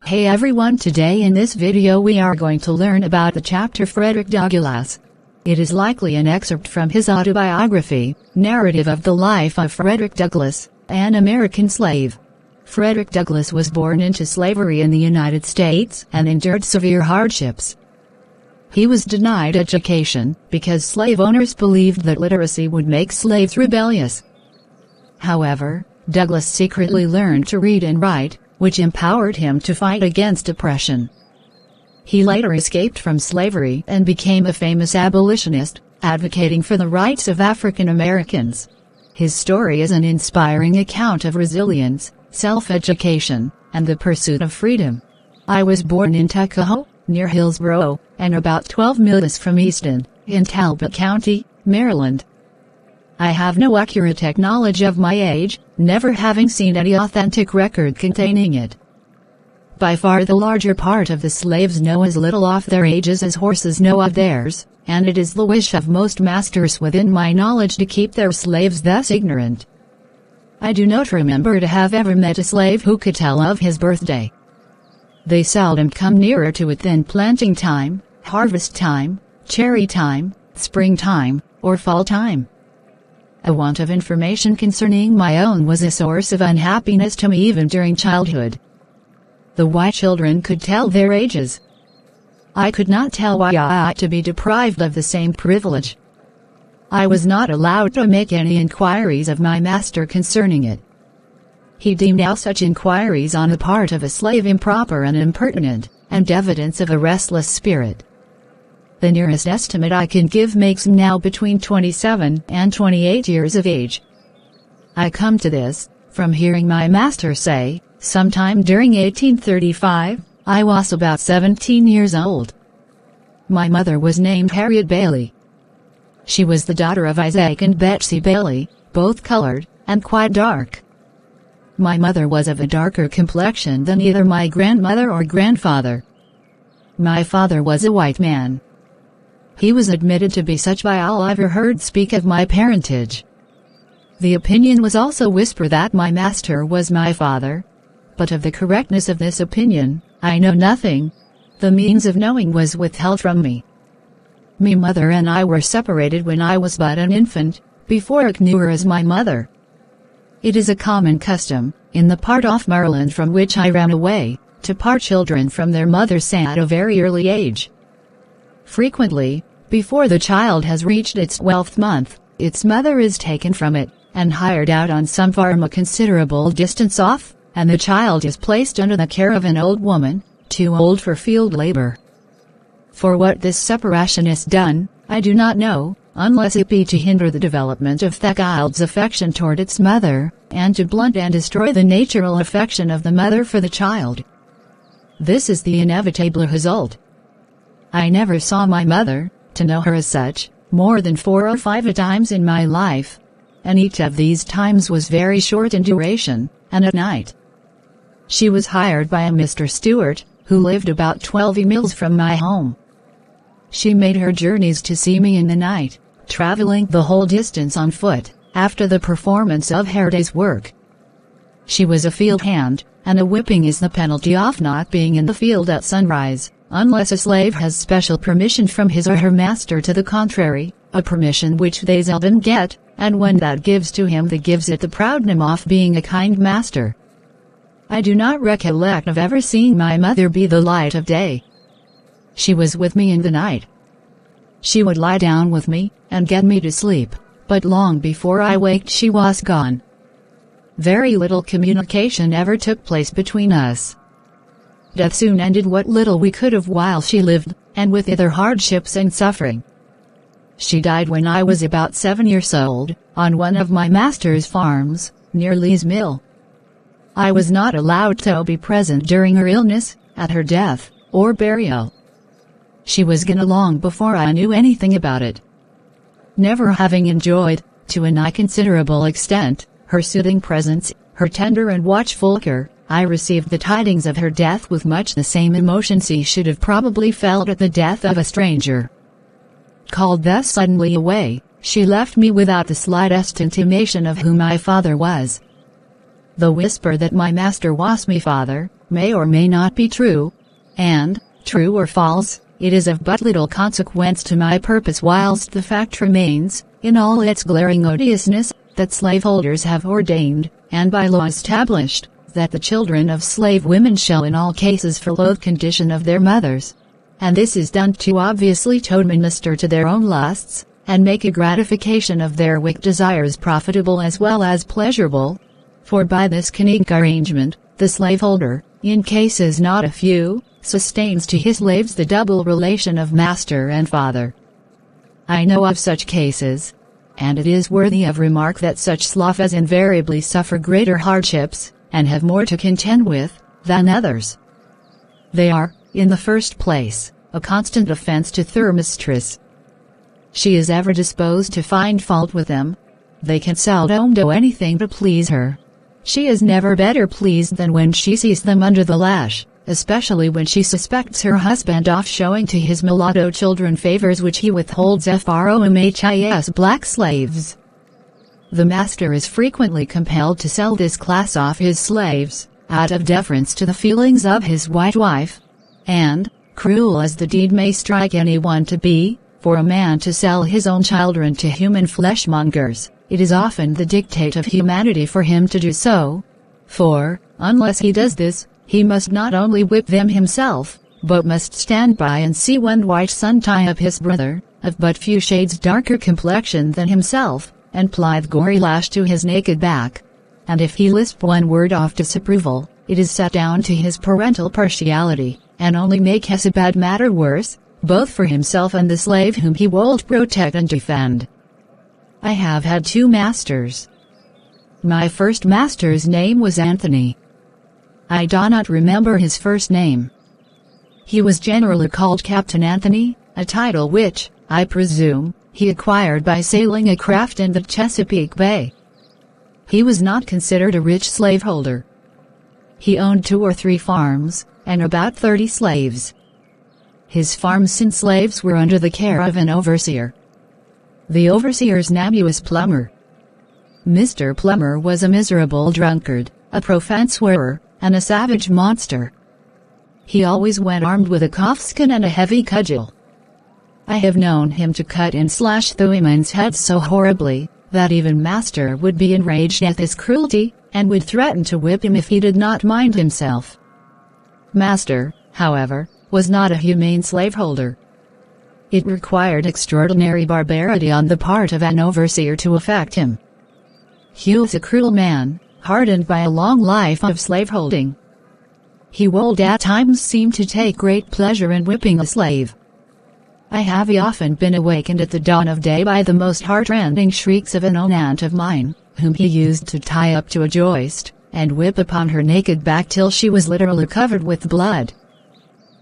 Hey everyone, today in this video we are going to learn about the chapter Frederick Douglass. It is likely an excerpt from his autobiography, Narrative of the Life of Frederick Douglass, an American slave. Frederick Douglass was born into slavery in the United States and endured severe hardships. He was denied education because slave owners believed that literacy would make slaves rebellious. However, Douglass secretly learned to read and write, which empowered him to fight against oppression. He later escaped from slavery and became a famous abolitionist, advocating for the rights of African Americans. His story is an inspiring account of resilience, self-education, and the pursuit of freedom. I was born in Tuckahoe, near Hillsborough, and about 12 miles from Easton, in Talbot County, Maryland. I have no accurate knowledge of my age, never having seen any authentic record containing it. By far the larger part of the slaves know as little of their ages as horses know of theirs, and it is the wish of most masters within my knowledge to keep their slaves thus ignorant. I do not remember to have ever met a slave who could tell of his birthday. They seldom come nearer to it than planting time, harvest time, cherry time, springtime, or fall time. A want of information concerning my own was a source of unhappiness to me even during childhood. The white children could tell their ages. I could not tell why I ought to be deprived of the same privilege. I was not allowed to make any inquiries of my master concerning it. He deemed all such inquiries on the part of a slave improper and impertinent, and evidence of a restless spirit. The nearest estimate I can give makes him now between 27 and 28 years of age. I come to this, from hearing my master say, sometime during 1835, I was about 17 years old. My mother was named Harriet Bailey. She was the daughter of Isaac and Betsy Bailey, both colored, and quite dark. My mother was of a darker complexion than either my grandmother or grandfather. My father was a white man. He was admitted to be such by all I ever heard speak of my parentage. The opinion was also whispered that my master was my father. But of the correctness of this opinion, I know nothing. The means of knowing was withheld from me. Me mother and I were separated when I was but an infant, before I knew her as my mother. It is a common custom, in the part of Maryland from which I ran away, to part children from their mothers at a very early age. Frequently, before the child has reached its 12th month, its mother is taken from it, and hired out on some farm a considerable distance off, and the child is placed under the care of an old woman, too old for field labor. For what this separation is done, I do not know, unless it be to hinder the development of the child's affection toward its mother, and to blunt and destroy the natural affection of the mother for the child. This is the inevitable result. I never saw my mother, to know her as such, more than 4 or 5 times in my life. And each of these times was very short in duration, and at night. She was hired by a Mr. Stewart, who lived about 12 miles from my home. She made her journeys to see me in the night, traveling the whole distance on foot, after the performance of her day's work. She was a field hand, and a whipping is the penalty of not being in the field at sunrise, unless a slave has special permission from his or her master to the contrary, a permission which they seldom get, and when that gives to him that gives it the proud name of being a kind master. I do not recollect of ever seeing my mother be the light of day. She was with me in the night. She would lie down with me, and get me to sleep, but long before I waked she was gone. Very little communication ever took place between us. Death soon ended what little we could have while she lived, and with other hardships and suffering. She died when I was about 7 years old, on one of my master's farms, near Lee's Mill. I was not allowed to be present during her illness, at her death, or burial. She was gone long before I knew anything about it. Never having enjoyed, to an considerable extent, her soothing presence, her tender and watchful care, I received the tidings of her death with much the same emotion she should have probably felt at the death of a stranger. Called thus suddenly away, she left me without the slightest intimation of who my father was. The whisper that my master was my father, may or may not be true. And, true or false, it is of but little consequence to my purpose, whilst the fact remains, in all its glaring odiousness, that slaveholders have ordained, and by law established, that the children of slave women shall in all cases follow the condition of their mothers. And this is done to obviously to minister to their own lusts, and make a gratification of their wicked desires profitable as well as pleasurable. For by this cunning arrangement, the slaveholder, in cases not a few, sustains to his slaves the double relation of master and father. I know of such cases, and it is worthy of remark that such slavas invariably suffer greater hardships, and have more to contend with, than others. They are, in the first place, a constant offense to their mistress. She is ever disposed to find fault with them. They can seldom do anything to please her. She is never better pleased than when she sees them under the lash, especially when she suspects her husband of showing to his mulatto children favors which he withholds from his black slaves. The master is frequently compelled to sell this class off his slaves, out of deference to the feelings of his white wife. And, cruel as the deed may strike anyone to be, for a man to sell his own children to human fleshmongers, it is often the dictate of humanity for him to do so. For, unless he does this, he must not only whip them himself, but must stand by and see one white son tie up his brother, of but few shades darker complexion than himself, and ply the gory lash to his naked back. And if he lisp one word of disapproval, it is set down to his parental partiality, and only makes a bad matter worse, both for himself and the slave whom he would protect and defend. I have had 2 masters. My first master's name was Anthony. I do not remember his first name. He was generally called Captain Anthony, a title which, I presume, he acquired by sailing a craft in the Chesapeake Bay. He was not considered a rich slaveholder. He owned 2 or 3 farms, and about 30 slaves. His farms and slaves were under the care of an overseer. The overseer's name was Plummer. Mr. Plummer was a miserable drunkard, a profane swearer, and a savage monster. He always went armed with a calfskin and a heavy cudgel. I have known him to cut and slash the women's heads so horribly, that even master would be enraged at his cruelty, and would threaten to whip him if he did not mind himself. Master, however, was not a humane slaveholder. It required extraordinary barbarity on the part of an overseer to affect him. He was a cruel man, hardened by a long life of slaveholding. He would at times seem to take great pleasure in whipping a slave. I have often been awakened at the dawn of day by the most heart-rending shrieks of an old aunt of mine, whom he used to tie up to a joist, and whip upon her naked back till she was literally covered with blood.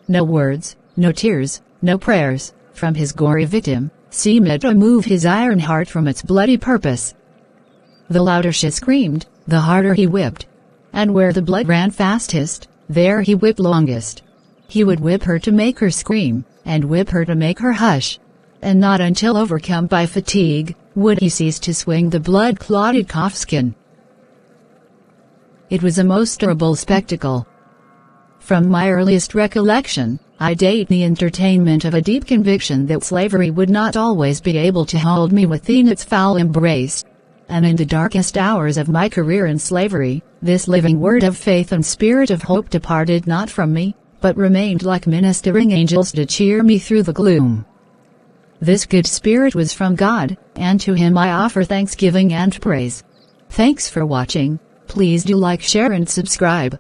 No words, no tears, no prayers, from his gory victim, seemed to move his iron heart from its bloody purpose. The louder she screamed, the harder he whipped. And where the blood ran fastest, there he whipped longest. He would whip her to make her scream, and whip her to make her hush. And not until overcome by fatigue, would he cease to swing the blood-clotted calfskin. It was a most terrible spectacle. From my earliest recollection, I date the entertainment of a deep conviction that slavery would not always be able to hold me within its foul embrace. And in the darkest hours of my career in slavery, this living word of faith and spirit of hope departed not from me, but remained like ministering angels to cheer me through the gloom. This good spirit was from God, and to Him I offer thanksgiving and praise. Thanks for watching. Please do like, share and subscribe.